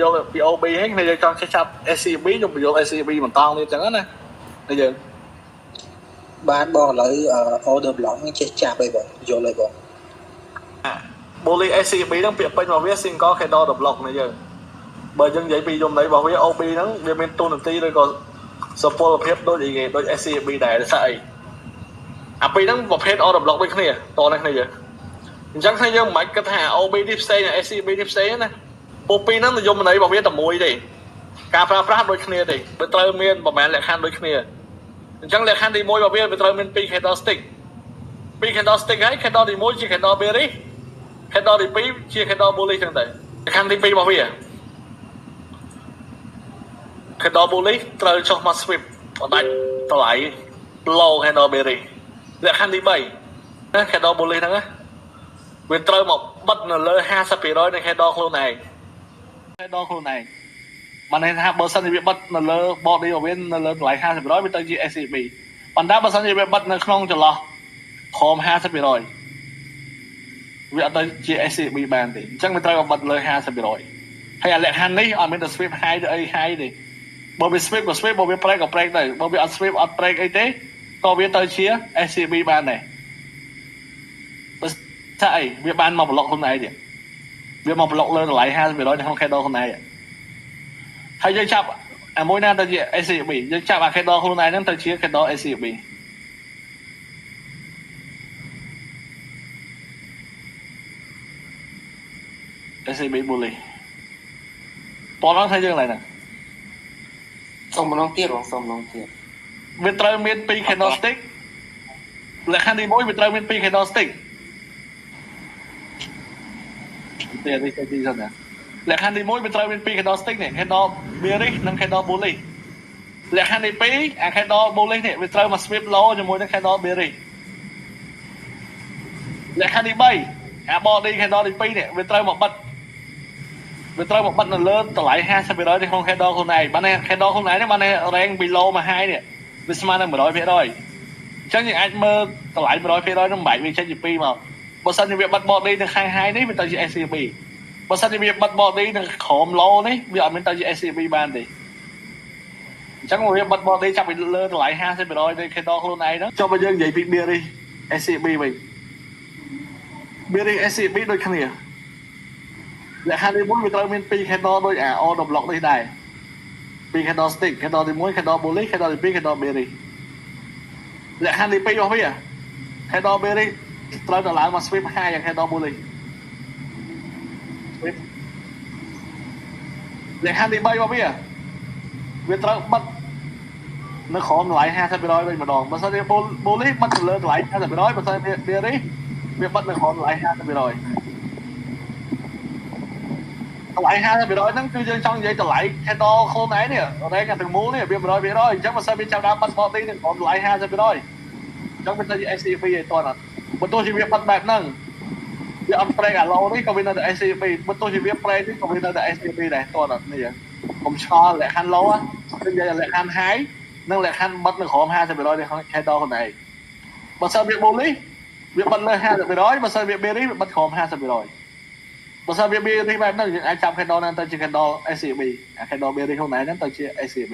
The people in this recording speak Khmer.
យកពី OB ហ្នឹងគ្នាយើងចង់ចាប់ SCB ខ្ញុំបញ្យក SCB បន្តទៀតចឹងណាតែយើងបានបងឥឡូវ order block ហ្នឹងចេះចាប់អីបងយល់អីបង bully SCB ហ្នឹងពាក្យពេញរបស់វា single header block ណាយើងបើយើងនិយាយពីយមន័យរបស់វា OB ហ្នឹងវាមានទូនាទីឬក៏សុពលភាពដូចអីគេដូច SCB ដែរស្អីអាពីរហ្នឹងប្រភេទ order block ដូចគ្នាតនេះគ្នាយើងអញ្ចឹងគ្នាយើងមិនបាច់គិតថា OB នេះផ្សេង SCB នេះផ្សេងណាពួកពីរហ្នឹងនិយមន័យរបស់វាតែមួយទេការប្រើប្រាស់ដូចគ្នាទេវាត្រូវមានប្រមាណលក្ខខណ្ឌដូចគ្នាអញ្ចឹងលក្ខខណ្ឌទី1របស់វាត្រូវមាន2 header stick 2 header stick ហើយ header ទី1ជា header bearish header ទី2ជា header bullish ចឹងទៅលក្ខខណ្ឌទី2របស់វា header bullish ត្រូវចុះមក sweep បណ្ដាច់តម្លៃ low header bearish លក្ខខណ្ឌទី3ណា header bullish ហ្នឹងណាវាត្រូវមកបិទនៅលើ 50% នៃ header ខ្លួនឯង header ខ្លួនឯងបានន័យថាបើសិនជាវាបិទនៅលើ body របស់វានៅលើតម្លៃ 50% វាទៅជា SCB ប៉ុន្តែបើសិនជាវាបិទនៅក្នុងចន្លោះក្រោម 50% វាអត់ទៅជា SCB បានទេអញ្ចឹងវាត្រូវបិទលើ 50% ហើយអាលក្ខខណ្ឌនេះអត់មានតែ sweep high ទៅអី high ទេបើវា sweep ក៏ sweep បើវា break ក៏ break ទៅបើវាអត់ sweep អត់ break អីទេក៏វាទៅជា SCB បានដែរបើថាអីវាបានមកប្លុកខ្លួនឯងទៀតវាមកប្លុកលើតម្លៃ 50% នៅក្នុង candle ខ្លួនឯងហើយយើងចាប់អាមួយណាទៅជា SCB យើងចាប់អា candle ខ្លួនឯងហ្នឹងទៅជា candle SCB SCB bullish តោះថាយើងឡើយណាសុំម្ដងទៀតបងសុំម្ដងទៀតវាត្រូវមាន2 candlestick លក្ខខណ្ឌទី1វាត្រូវមាន2 candlestick តែនេះទៅទីសិនណាលក្ខខណ្ឌទី1វាត្រូវមាន2 candlestick នេះ candle bearish និង candle bullish លក្ខខណ្ឌទី2អា candle bullish នេះវាត្រូវមក sweep low ជាមួយនឹង candle bearish លក្ខខណ្ឌទី3អា body candle ទី2នេះវាត្រូវមកបិទនៅលើតម្លៃ 50% នៅក្នុង candle ខ្លួនឯងបាន candle ខ្លួនឯងនេះបាន rank ពី low មក high នេះវាស្មើនឹង 100% អញ្ចឹងយើងអាចមើលតម្លៃ 100% នឹងបែកវាចេញជា2មកបើសិនជាវាបិទ body នៅខាង high នេះវាទៅជា SCB បើសិនជាវាបិទ body នៅក្រោម low នេះវាអត់មានទៅជា SCB បានទេអញ្ចឹងវាបិទ body ចាប់ពីលើតម្លៃ 50% នៃ candle ខ្លួនឯងហ្នឹងចុះបើយើងនិយាយពី bearish SCB វិញ bearish SCB ដូចគ្នាលក្ខខណ្ឌទី1វាត្រូវមាន2 candle ដូចអា order block នេះដែរ2 candle stick candle ទី1 candle bullish candle ទី2 candle bearish លក្ខខណ្ឌទី2របស់វា candle bearish ត្រូវតែឡើងមក sweep high យ៉ាង candle bullish លក្ខខណ្ឌទី3របស់វាត្រូវបិទនៅក្រោមតម្លៃ 50% វិញម្ដងបើសិនជា bullish បិទទៅលើតម្លៃ 50% បើសិនជា bearish វាបិទនៅក្រោមតម្លៃ 50%តម្លៃ 50% ហ្នឹងគឺយើងចង់និយាយតម្លៃ candle ខ្លួនឯងនេះរ៉េងទាំងមូលនេះវា 100% អញ្ចឹងបើសិនវាចាប់ដើមបិទ body នឹងក្រោមតម្លៃ 50% អញ្ចឹងវាទៅជា SCB ឯតោះណាបើទោះជាវាបិទបែបហ្នឹងវាអត់ break អា low នេះក៏វានៅតែ SCB បើទោះជាវា break នេះក៏វានៅតែ SCB ដែរតោះណានេះកុំឆ្ងល់លក្ខខណ្ឌ low គឺនិយាយលក្ខខណ្ឌ high និងលក្ខខណ្ឌបិទនៅក្រោម 50% នៃ candle ខ្លួនឯងបើសិនវា bullish វាបិទលើ 50% បើសិនវា bearish វាបិទក្រោម 50% បើសិនវា bearish បែបហ្នឹងយើងអាចចាប់ candle ហ្នឹងទៅជា candle SCB អា candle bearish ខ្លួនឯងហ្នឹងទៅជា SCB